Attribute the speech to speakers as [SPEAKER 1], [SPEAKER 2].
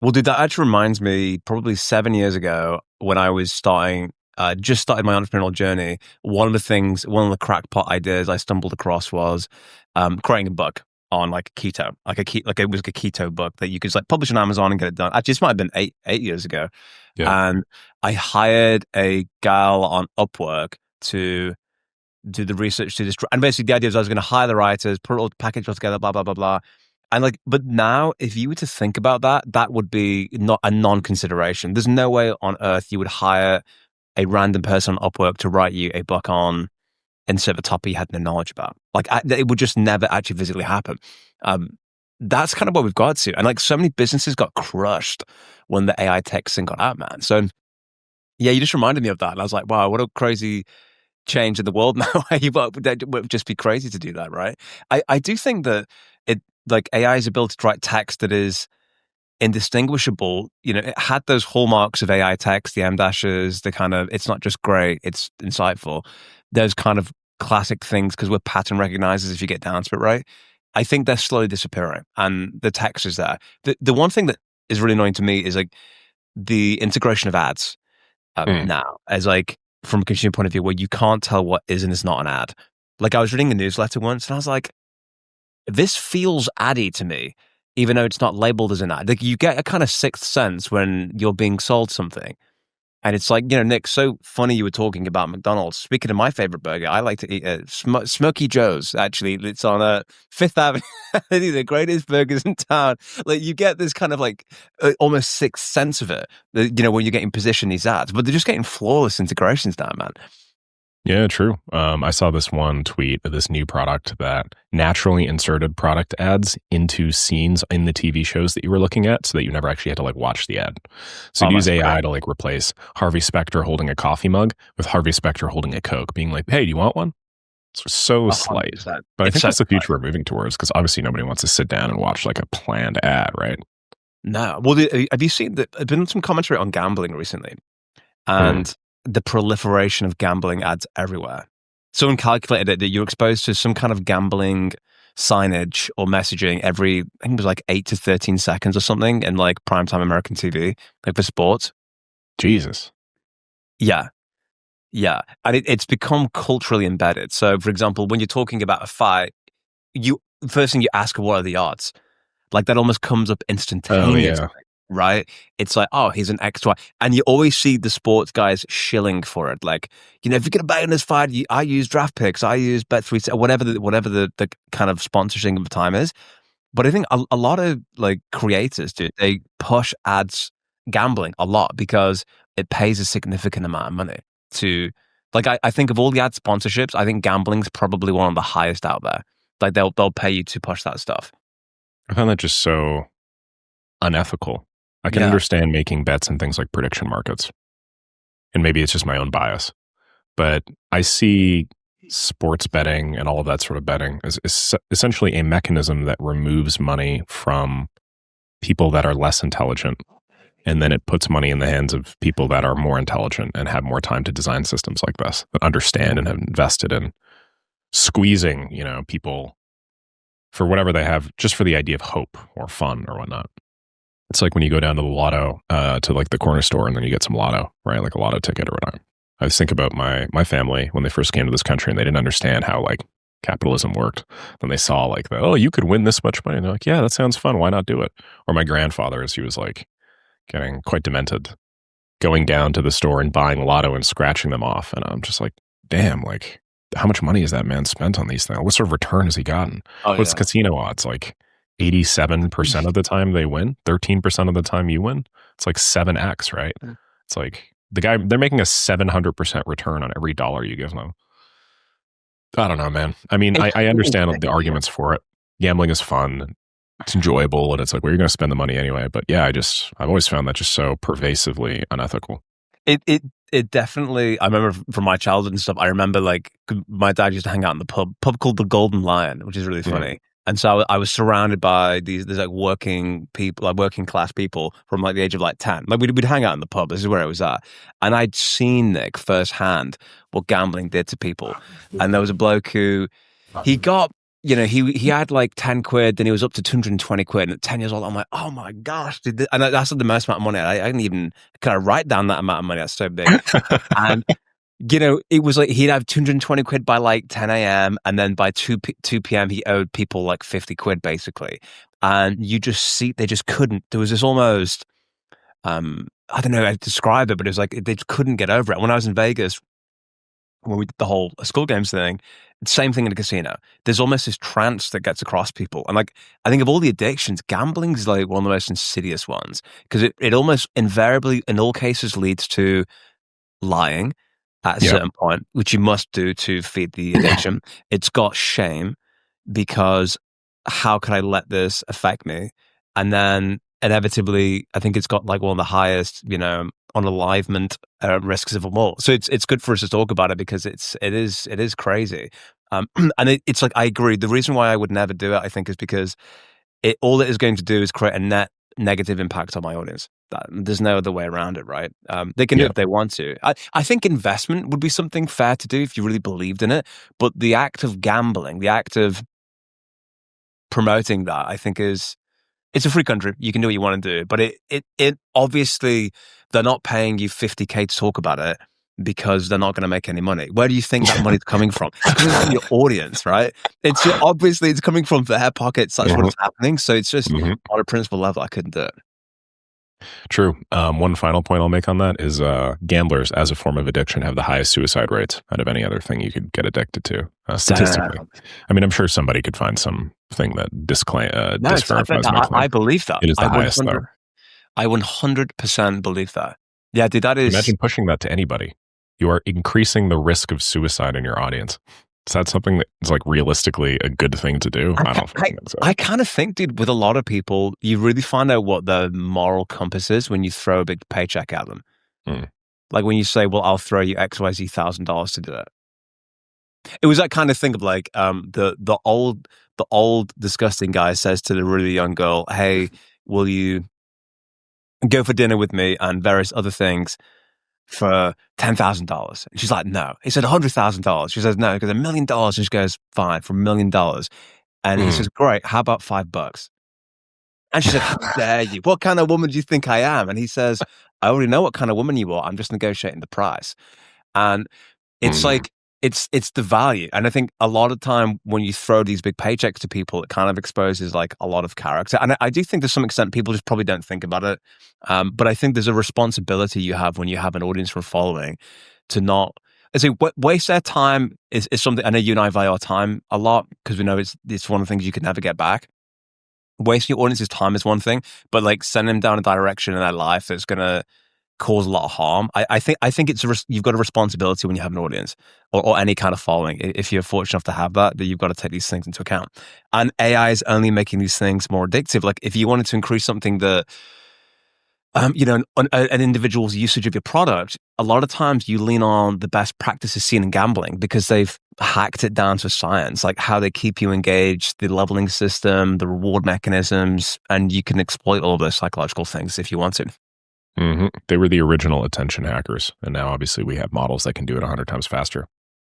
[SPEAKER 1] Well, dude, that actually reminds me, probably 7 years ago when I was just started my entrepreneurial journey. One of the crackpot ideas I stumbled across was creating a book on like keto, like it was like a keto book that you could just, like publish on Amazon and get it done. Actually, this might have been eight years ago,
[SPEAKER 2] Yeah.
[SPEAKER 1] and I hired a gal on Upwork to do the research to this. And basically, the idea was I was going to hire the writers, put it all package all together, blah blah blah blah. And like, but now, if you were to think about that, that would be not a non-consideration. There's no way on earth you would hire a random person on Upwork to write you a book on insert a topic you had no knowledge about. Like, it would just never actually physically happen. Um, that's kind of what we've got to. And like, so many businesses got crushed when the AI tech thing got out, man. So yeah, you just reminded me of that. And I was like, wow, what a crazy change in the world now. It would just be crazy to do that, right? I do think that it like AI's ability to write text that is indistinguishable. You know, it had those hallmarks of AI text, the M dashes, the kind of it's not just great, it's insightful. Those kind of classic things because we're pattern recognizers if you get down to it, right? I think they're slowly disappearing, and the text is there. The one thing that is really annoying to me is like the integration of ads
[SPEAKER 2] Mm.
[SPEAKER 1] now as like from a consumer point of view where you can't tell what is and is not an ad. Like I was reading a newsletter once and I was like, this feels addy to me, even though it's not labeled as an ad. Like you get a kind of sixth sense when you're being sold something. And it's like, Nick, so funny you were talking about McDonald's. Speaking of my favorite burger, I like to eat Smoky Joe's, actually. It's on Fifth Avenue. They're the greatest burgers in town. Like, you get this kind of like almost sixth sense of it, when you're getting positioned these ads. But they're just getting flawless integrations now, man.
[SPEAKER 2] Yeah, true. I saw this one tweet of this new product that naturally inserted product ads into scenes in the TV shows that you were looking at so that you never actually had to like watch the ad. So
[SPEAKER 1] Oh,
[SPEAKER 2] you'd use
[SPEAKER 1] that's
[SPEAKER 2] AI
[SPEAKER 1] great.
[SPEAKER 2] to like replace Harvey Specter holding a coffee mug with Harvey Specter holding a Coke, being like, hey, do you want one? It's so slight.
[SPEAKER 1] 100%.
[SPEAKER 2] But I
[SPEAKER 1] It's
[SPEAKER 2] think
[SPEAKER 1] so
[SPEAKER 2] that's the future we're moving towards because obviously nobody wants to sit down and watch like a planned ad, right?
[SPEAKER 1] no. Well, have you seen that? There's been some commentary on gambling recently,
[SPEAKER 2] Hmm.
[SPEAKER 1] and the proliferation of gambling ads everywhere. Someone calculated it that you're exposed to some kind of gambling signage or messaging every, I think it was like 8 to 13 seconds or something in like primetime American TV, like for sports.
[SPEAKER 2] Jesus.
[SPEAKER 1] Yeah. Yeah. And it's become culturally embedded. So, for example, when you're talking about a fight, you first thing you ask, what are the odds? Like that almost comes up
[SPEAKER 2] Oh,
[SPEAKER 1] instantaneously,
[SPEAKER 2] yeah.
[SPEAKER 1] right? It's like, oh, he's an X, Y. And you always see the sports guys shilling for it. Like, if you're going to bet on this fight, I use draft picks, I use Bet3, whatever the kind of sponsorship of the time is. But I think a lot of like creators do, they push ads gambling a lot because it pays a significant amount of money to, like, I think of all the ad sponsorships, I think gambling's probably one of the highest out there. Like they'll pay you to push that stuff.
[SPEAKER 2] I found that just so unethical. I can
[SPEAKER 1] Yeah.
[SPEAKER 2] understand making bets in things like prediction markets. And maybe it's just my own bias. But I see sports betting and all of that sort of betting as essentially a mechanism that removes money from people that are less intelligent. And then it puts money in the hands of people that are more intelligent and have more time to design systems like this, that understand and have invested in squeezing, people for whatever they have, just for the idea of hope or fun or whatnot. It's like when you go down to the lotto, to like the corner store, and then you get some lotto, right? Like a lotto ticket or whatnot. I just think about my family when they first came to this country and they didn't understand how like capitalism worked. Then they saw like, oh, you could win this much money. And they're like, yeah, that sounds fun. Why not do it? Or my grandfather, as he was like getting quite demented, going down to the store and buying lotto and scratching them off. And I'm just like, damn, like how much money has that man spent on these things? What sort of return has he gotten?
[SPEAKER 1] Oh
[SPEAKER 2] What's
[SPEAKER 1] yeah.
[SPEAKER 2] casino odds? Like 87% of the time they win, 13% of the time you win. It's like 7x, right? It's like they're making a 700% return on every dollar you give them. I don't know, man. I mean,
[SPEAKER 1] It's
[SPEAKER 2] I
[SPEAKER 1] really
[SPEAKER 2] understand the
[SPEAKER 1] insane.
[SPEAKER 2] arguments for it. Gambling is fun. It's enjoyable. And it's like, well, you're going to spend the money anyway. But yeah, I've always found that just so pervasively unethical.
[SPEAKER 1] It definitely. I remember from my childhood and stuff. I remember like my dad used to hang out in the pub called the Golden Lion, which is really
[SPEAKER 2] Mm.
[SPEAKER 1] funny. And so I was surrounded by these like working people, like working class people from like the age of like 10. Like we'd hang out in the pub. This is where it was at, and I'd seen Nick firsthand what gambling did to people. And there was a bloke who he got he had like 10 quid, then he was up to 220 quid. And at 10 years old, I'm like, oh my gosh, dude, and that's the most amount of money. I didn't even kind of write down that amount of money. That's so big. And, it was like he'd have 220 quid by like 10 a.m. And then by 2 p.m., he owed people like 50 quid basically. And you just see, they just couldn't. There was this almost, I don't know how to describe it, but it was like they just couldn't get over it. When I was in Vegas, when we did the whole school games thing, same thing in a casino. There's almost this trance that gets across people. And like, I think of all the addictions, gambling is like one of the most insidious ones because it almost invariably, in all cases, leads to lying at a certain point, which you must do to feed the addiction. It's got shame because how could I let this affect me? And then inevitably, I think it's got like one of the highest, unalivement risks of them all. So it's good for us to talk about it because it is crazy. And it's like, I agree. The reason why I would never do it, I think, is because all it is going to do is create a net negative impact on my audience. There's no other way around it, right? They can do it if they want to. I think investment would be something fair to do if you really believed in it. But the act of gambling, the act of promoting that, I think it's a free country. You can do what you want to do. But it obviously, they're not paying you 50K to talk about it because they're not going to make any money. Where do you think that money's coming from? It's coming from your audience, right? Obviously it's coming from their pockets. That's what's happening. So it's just on a principle level, I couldn't do it.
[SPEAKER 2] True. One final point I'll make on that is gamblers, as a form of addiction, have the highest suicide rates out of any other thing you could get addicted to, statistically.
[SPEAKER 1] Damn.
[SPEAKER 2] I mean, I'm sure somebody could find something that disverifies my claim.
[SPEAKER 1] I believe that.
[SPEAKER 2] It is the highest, though.
[SPEAKER 1] I 100% believe that. Yeah, dude, that is...
[SPEAKER 2] Imagine pushing that to anybody. You are increasing the risk of suicide in your audience. Is that something that is like realistically a good thing to do? I don't think so.
[SPEAKER 1] I kind of think, dude, with a lot of people, you really find out what their moral compass is when you throw a big paycheck at them. Like when you say, well, I'll throw you XYZ $1,000 to do it. It was that kind of thing of like the old disgusting guy says to the really young girl, hey, will you go for dinner with me and various other things for $10,000? And she's like, no. He said $100,000. She says, no. He goes, $1 million. And she goes, fine, for $1 million. And he says, great, how about $5? And she said, how dare you? What kind of woman do you think I am? And he says, I already know what kind of woman you are. I'm just negotiating the price. And it's like, it's the value. And I think a lot of time when you throw these big paychecks to people, it kind of exposes like a lot of character. And I do think to some extent people just probably don't think about it. But I think there's a responsibility you have when you have an audience for following to not, I say, waste their time is something. I know you and I value our time a lot because we know it's one of the things you can never get back. Wasting your audience's time is one thing, but like sending them down a direction in their life that's going to cause a lot of harm. I think you've got a responsibility when you have an audience or any kind of following. If you're fortunate enough to have that you've got to take these things into account. And AI is only making these things more addictive. Like if you wanted to increase something that, an individual's usage of your product, a lot of times you lean on the best practices seen in gambling because they've hacked it down to science, like how they keep you engaged, the leveling system, the reward mechanisms, and you can exploit all of those psychological things if you want to.
[SPEAKER 2] They were the original attention hackers. And now obviously we have models that can do it 100 times faster.